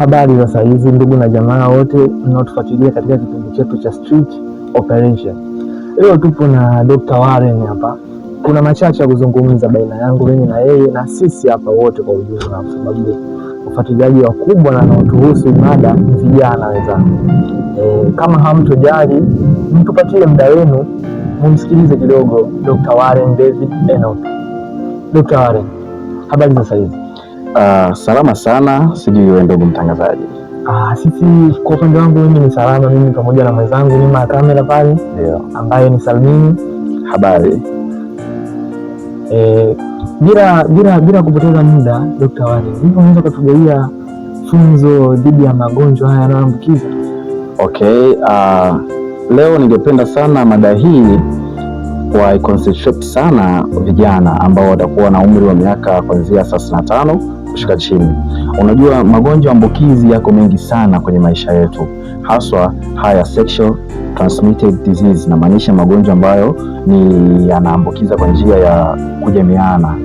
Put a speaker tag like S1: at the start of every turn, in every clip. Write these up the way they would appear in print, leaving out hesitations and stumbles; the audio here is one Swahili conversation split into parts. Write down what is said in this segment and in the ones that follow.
S1: Habari za saa hizi ndugu na jamaa wote mnaotufuatilia katika kipindi chetu cha Street Operation. Leo tupo na Dr. Warren hapa. Kuna machache ya kuzungumza baina yangu mimi na yeye na sisi hapa wote kwa ujumla, kwa sababu ufuatiliaji wakubwa na wanaotuhusu mada ni vijana wenzangu. Kama hamtojali, mtupatie muda wenu mumsikilize kidogo Dr. Warren David Enoch. Dr. Warren, habari za saa hizi?
S2: Salama sana, sijui wewe ndugu mtangazaji.
S1: Sisi kwa upande wangu mimi ni salama, mimi pamoja na mwenzangu nyuma ya kamera pale ambaye ni Salmini.
S2: Habari.
S1: Bila kupoteza muda, Dr. Warren, hivi unaweza kutugaia funzo dhidi ya magonjwa haya yanayoambukiza?
S2: Okay, leo ningependa sana mada hii wa concentrate sana vijana ambao watakuwa na umri wa miaka kuanzia 35 kushika chini. Unajua magonjwa ambukizi yako mengi sana kwenye maisha yetu, haswa haya sexual transmitted disease, na maanisha magonjwa ambayo ni yanaambukiza kwa njia ya kujamiana,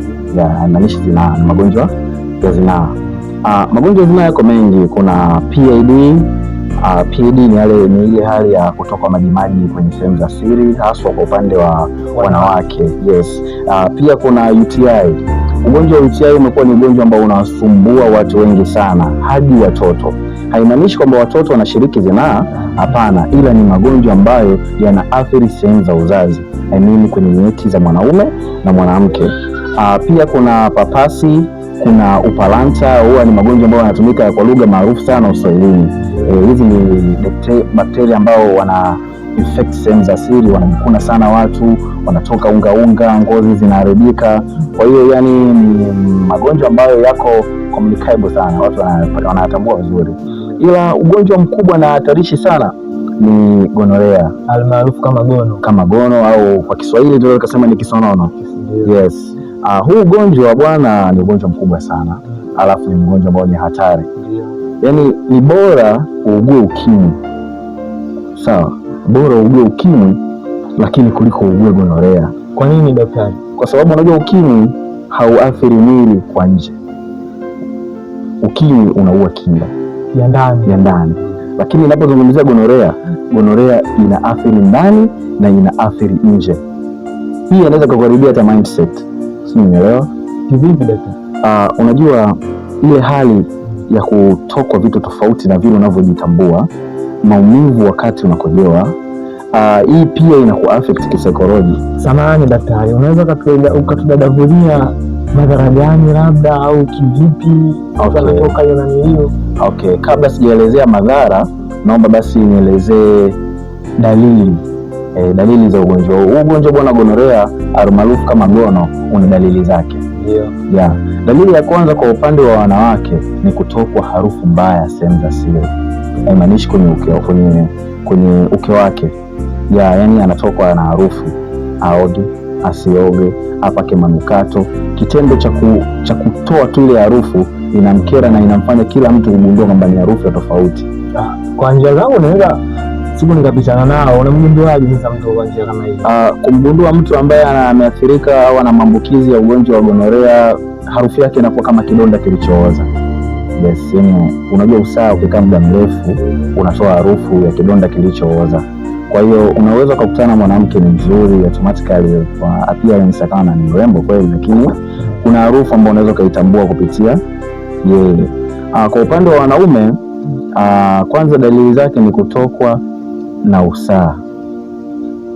S2: maanisha zinaa, magonjwa ya zinaa. Magonjwa ya zinaa yako mengi. Kuna PID. PID ni ile hali ya kutoka majimaji kwenye sehemu za siri, haswa kwa upande wa wanawake. Yes. Pia kuna UTI. Ugonjwa wa UTI umekuwa ni ugonjwa ambao unasumbua watu wengi sana, hadi watoto. Haimaanishi kwamba watoto wanashiriki zinaa, hapana, ila ni magonjwa ambayo yanaathiri sehemu za uzazi, kwenye nyeti za mwanaume na mwanamke. Pia kuna papasi, kuna upalanta. Huwa ni magonjwa ambayo yanatumika kwa lugha maarufu sana Uswahilini. Hizi ni bakteria ambao wana infect sehemu za siri, wanajikuna sana watu, wanatoka unga, ngozi zinaharibika. Kwa hiyo ni magonjwa ambayo yako communicable sana, watu wanatambua vizuri. Ila ugonjwa mkubwa na hatarishi sana ni gonorea,
S1: almaarufu kama gono au kwa Kiswahili tunaweza kusema ni kisonono. Yes. Huu ugonjwa bwana ni ugonjwa mkubwa sana, alafu ni ugonjwa ambao ni hatari. Ni bora uugue ukimwi. Sawa, bora uugue ukimwi lakini kuliko uugue gonorea. Kwa nini daktari?
S2: Kwa sababu unajua ukimwi hauathiri mwili kwa nje. Ukimwi unaua kinga ya ndani. Lakini ninapozungumzia gonorea inaathiri ndani na inaathiri nje. Hii inaweza kukuharibia hata mindset. Sio, umeelewa?
S1: Kivipi daktari?
S2: Unajua ile hali ya kutokwa vitu tofauti na vile unavyojitambua, maumivu wakati unakojoa, hii pia inakuaffect kisaikolojia.
S1: Samahani daktari, unaweza ukatudadavulia madhara gani labda au kivipi unatoka hiyo nanilio?
S2: Okay, kabla sijaelezea madhara, naomba basi nielezee dalili za ugonjwa huu. Ugonjwa bwana gonorea almaarufu kama gono una dalili zake.
S1: Ndio.
S2: Dalili ya kwanza kwa upande wa wanawake ni kutokwa harufu mbaya sehemu za siri. Haimaanishi kwenye uke wake. Anatokwa na harufu, aoge, asioge, apake manukato. Kitendo cha kutoa tu ile harufu inamkera na inamfanya kila mtu kugundua kwamba ni harufu ya tofauti.
S1: Kwa njia zangu naweza siku nikapishana nao. Unamgunduaje sasa mtu kwa njia kama hiyo?
S2: Kumgundua mtu ambaye ameathirika au ana maambukizi ya ugonjwa wa gonorea, harufu yake inakuwa kama kidonda kilichooza. Yes, unajua usaha ukikaa muda mrefu unatoa harufu ya kidonda kilichooza. Kwa hiyo unaweza kukutana na mwanamke ni mzuri automatically kwa appearance kana ni mrembo kweli, lakini kuna harufu ambayo unaweza kuitambua kupitia yeye. Kwa upande wa wanaume, kwanza dalili zake ni kutokwa na usaha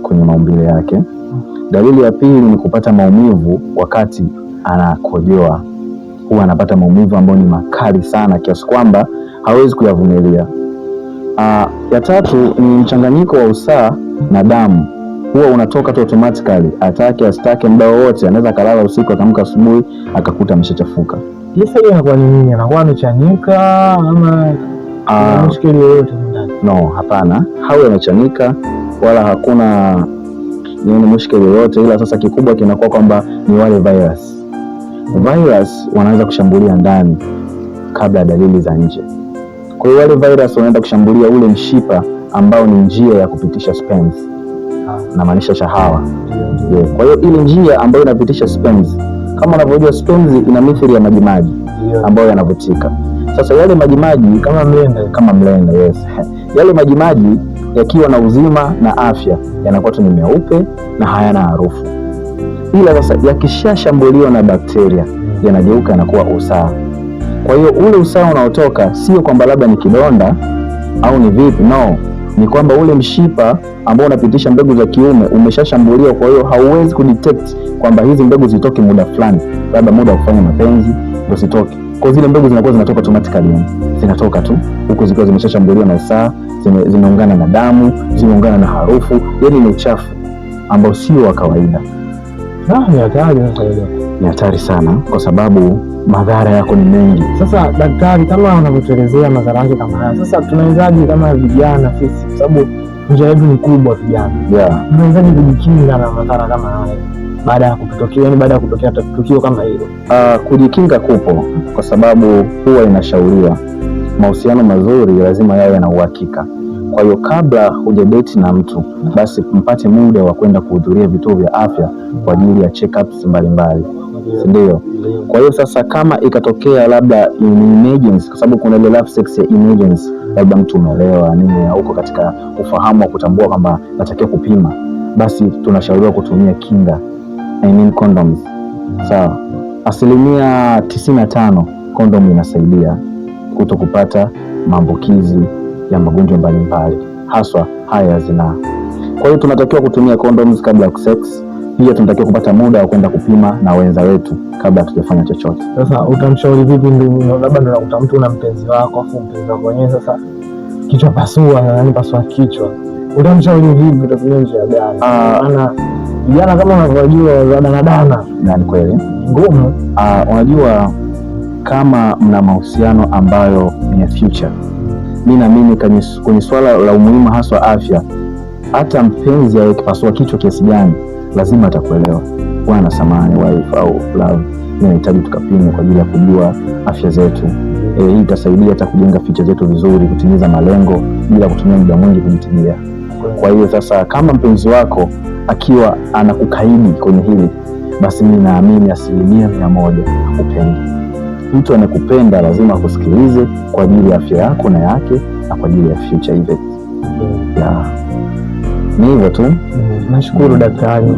S2: kwenye maumbile yake. Dalili ya pili ni kupata maumivu wakati anakojoa. Huwa anapata maumivu ambayo ni makali sana kiasi kwamba hawezi kuyavumilia. Ya tatu ni mchanganyiko wa usaha na damu. Huwa unatoka tu automatically, atake asitake, muda wowote. Anaweza kalala usiku akamka asubuhi akakuta ameshachafuka.
S1: Sasa hiyo inakuwa ni nini? Anakuwa amechanika ama mushkeli yoyote ndani?
S2: No, hapana. Hawe amechanika wala hakuna mushkeli yoyote, ila sasa kikubwa kinakuwa kwamba ni wale virus wanaanza kushambulia ndani kabla ya dalili za nje. Kwa hiyo wale virus wanaenda kushambulia ule mshipa ambao ni njia ya kupitisha sperms, na maanisha shahawa. Kwa hiyo ile njia ambayo inapitisha sperms, kama unavyojua sperms ina mithili ya majimaji ambayo yanavutika. Sasa yale majimaji kama mlenda, yes. Yale majimaji yakiwa na uzima na afya yanakuwa tu ni meupe na hayana harufu, ila sasa yakishashambuliwa na bakteria yanageuka yanakuwa usaha. Kwa hiyo ule usaha unaotoka sio kwamba labda ni kidonda au ni vipi, no, ni kwamba ule mshipa ambao unapitisha mbegu za kiume umeshashambuliwa. Kwa hiyo hauwezi kudetect kwamba hizi mbegu zitoke muda fulani, labda muda wa kufanya mapenzi ndio zitoke. Kwa zile mbegu zinakuwa zinatoka automatically, zinatoka tu huko zikiwa zimeshashambuliwa na usaha, zimeungana na damu, zimeungana na harufu, yani ni uchafu ambao sio wa kawaida. Ni hatari sana, kwa sababu madhara yako ni mengi.
S1: Sasa daktari, kama unavyotuelezea madhara yake kama haya, sasa tunawezaje kama vijana sisi, kwa sababu njia yetu ni kubwa vijana, tunawezaje kujikinga na madhara kama haya baada ya kutokea, yani baada ya kutokea tukio kama hilo?
S2: Kujikinga kupo, kwa sababu huwa inashauriwa mahusiano mazuri lazima yawe na uhakika. Kwa hiyo kabla hujadate na mtu, basi mpate muda wa kwenda kuhudhuria vituo vya afya kwa ajili ya check-ups mbalimbali, ndio. Kwa hiyo sasa kama ikatokea labda emergency, kwa sababu kuna ile love sex ya emergency, labda mtu umelewa nini, huko katika ufahamu wa kutambua kwamba natakiwa kupima, basi tunashauriwa kutumia kinga, condoms. Sawa. 95% kondomu inasaidia kuto kupata maambukizi ya magonjwa mbalimbali, haswa haya ya zinaa. Kwa hiyo tunatakiwa kutumia condoms kabla ya sex. Pia tunatakiwa kupata muda wa kwenda kupima na wenza wetu kabla hatujafanya chochote.
S1: Sasa utamshauri vipi ndugu, labda ndo unakuta mtu na mpenzi wako, afu mpenzi wako wenyewe sasa kichwa pasua, yani pasua kichwa, utamshauri vipi? Utatumia njia gani? Maana vijana kama unavyojua danadana,
S2: na ni kweli
S1: ngumu.
S2: Unajua kama mna mahusiano ambayo ni future, mimi naamini kwenye swala la umuhimu haswa afya, hata mpenzi akipasua kichwa kiasi gani lazima atakuelewa, bwana samani wife au love, ninahitaji tukapime kwa ajili ya kujua afya zetu. Hii itasaidia hata kujenga future zetu vizuri, kutimiza malengo bila kutumia muda mwingi kujitibia. Kwa hiyo sasa kama mpenzi wako akiwa anakukaidi kwenye hili, basi mimi naamini 100% upendi. Mtu anakupenda lazima akusikilize kwa ajili ya afya yako na yake, na kwa ajili ya future event. Ni hivyo tu.
S1: Nashukuru daktari.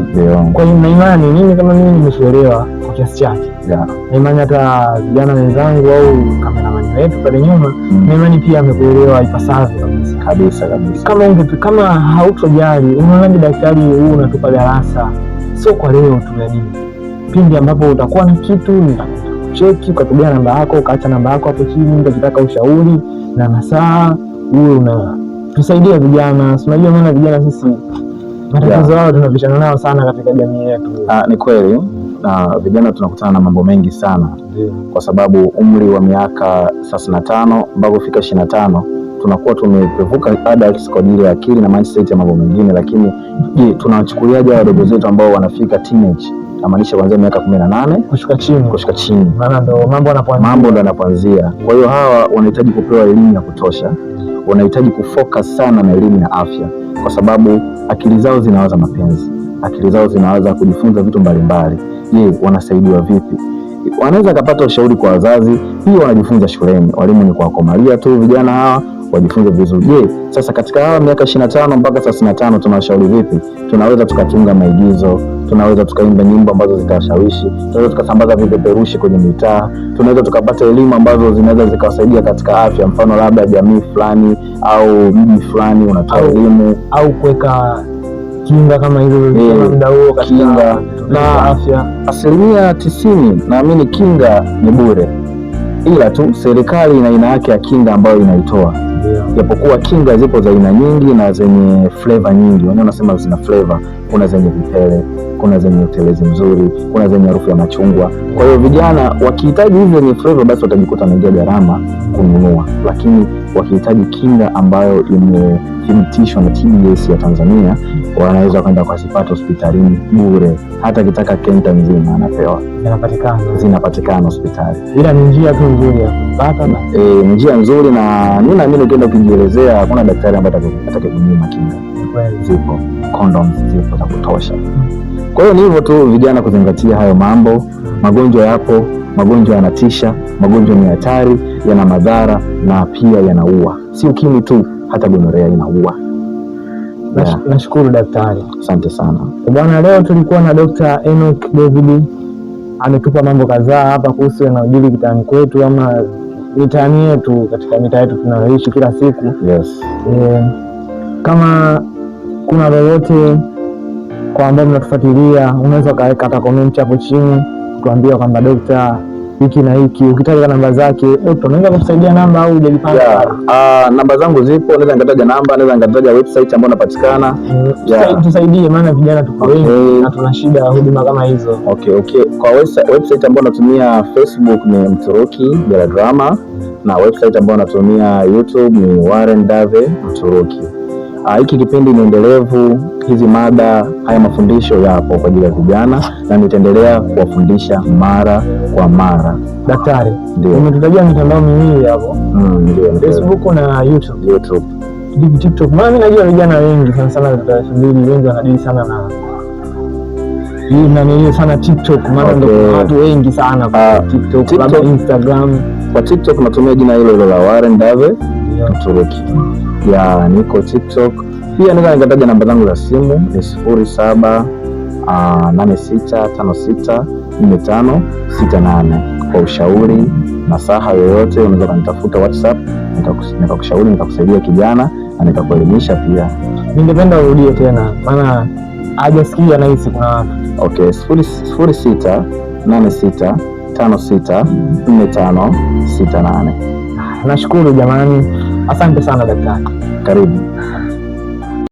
S1: Kwa hiyo na imani mimi kama mimi nimeshaelewa kwa kiasi chake. Na imani hata vijana wenzangu au kameramani wetu pale nyuma, na imani pia amekuelewa ipasavyo kabisa. Kama hautojali, unaona daktari huu unatupa darasa sio kwa leo tu, yani pindi ambapo utakuwa na kitu cheki, ukapiga namba yako, ukaacha namba yako hapo chini, ukitaka ushauri na nasaha, wewe tusaidia vijana. Unajua maana vijana sisi matatizo yao tunapishana nao sana katika jamii yetu.
S2: Ni kweli, vijana tunakutana na mambo mengi sana. Kwa sababu umri wa miaka 35 mpaka kufika 25 tunakuwa tumepevuka adults kwa ajili ya akili na mindset ya mambo mengine. Lakini je, tunawachukuliaje wadogo zetu ambao wanafika teenage, namaanisha kuanzia miaka 18 kushuka chini?
S1: Maana ndo mambo
S2: yanapoanzia. Kwa hiyo hawa wanahitaji kupewa elimu ya kutosha, wanahitaji kufocus sana na elimu ya afya, kwa sababu akili zao zinawaza mapenzi, akili zao zinawaza kujifunza vitu mbalimbali. Je, wanasaidiwa vipi? Wanaweza kupata ushauri kwa wazazi, pia wanajifunza shuleni. Walimu ni kwa komalia tu vijana hawa wajifunze vizuri. Je, sasa katika hawa miaka 25 mpaka 35 tunawashauri vipi? Tunaweza tukatunga maigizo, tunaweza tukaimba nyimbo ambazo zitawashawishi, tunaweza tukasambaza vipeperushi kwenye mitaa, tunaweza tukapata elimu ambazo zinaweza zikawasaidia katika afya. Mfano labda jamii fulani au mji fulani unatoa elimu,
S1: au kuweka kinga kama hizo muda huo katika na afya.
S2: 90% naamini kinga ni bure, ila tu serikali ina aina yake ya kinga ambayo inaitoa. Japokuwa kinga zipo za aina nyingi na zenye flavor nyingi. Wenyewe wanasema zina flavor. Kuna zenye vipele, kuna zenye utelezi mzuri, kuna zenye harufu ya machungwa. Kwa hiyo vijana wakihitaji hizo zenye flavor, basi watajikuta wanaingia gharama kununua. Lakini wakihitaji kinga ambayo imethibitishwa na TBS ya Tanzania, wanaweza kwenda kuzipata hospitalini bure. Hata kitaka kenta nzima anapewa, zinapatikana hospitali.
S1: Ila ni njia tu nzuri ya kupata
S2: njia nzuri, na mimi naamini ukienda kujielezea hakuna daktari ambaye atakakunyima kinga. Zipo condoms, zipo za kutosha. Kwa hiyo ni hivyo tu vijana kuzingatia hayo mambo. Magonjwa yapo, Magonjwa yanatisha, magonjwa ni hatari, yana madhara na pia yanaua. Si ukimwi tu, hata gonorea inaua.
S1: Nashukuru daktari.
S2: Asante sana
S1: bwana. Leo tulikuwa na Dr. Enoch David, ametupa mambo kadhaa hapa kuhusu yanayojiri mitaani kwetu ama mitaani yetu, katika mitaa yetu tunayoishi kila siku.
S2: Yes.
S1: Kama kuna lolote kwa ambao mnatufuatilia, unaweza kaweka hata comment hapo chini kuambia kwamba dokta hiki na hiki. Ukitaja namba zake, unaweza kutusaidia namba au hujajipanga?
S2: Namba zangu zipo, naweza nikataja namba, naweza nikataja website ambayo napatikana.
S1: Tusaidie, maana vijana tuko wengi na tuna shida ya huduma kama hizo.
S2: Okay. Kwa website ambayo natumia Facebook ni Mturuki Jela Drama, na website ambayo natumia YouTube ni Warren Dave Mturuki. Hiki kipindi ni endelevu, hizi mada, haya mafundisho yapo kwa ajili ya vijana na nitaendelea kuwafundisha mara kwa mara.
S1: Daktari, umetutajia mitandao miwili hapo.
S2: Ndio.
S1: Facebook na YouTube. TikTok. Maana mimi najua vijana wengi sana wengi wanadili sana na hii na nini sana TikTok, maana ndio watu wengi sana kwa TikTok, labda Instagram.
S2: Kwa TikTok natumia jina hilo la Warren Dave Mturuki. Niko TikTok. Pia naweza nikataja namba zangu za simu ni 0786564568. Kwa ushauri na saha yoyote unaweza kunitafuta WhatsApp, nikakushauri, nikakusaidia kijana na nikakuelimisha pia.
S1: Ningependa urudie tena, maana hajasikia na hisi kuna watu.
S2: Okay, 0686564568.
S1: Nashukuru jamani. Asante sana daktari.
S2: Karibu.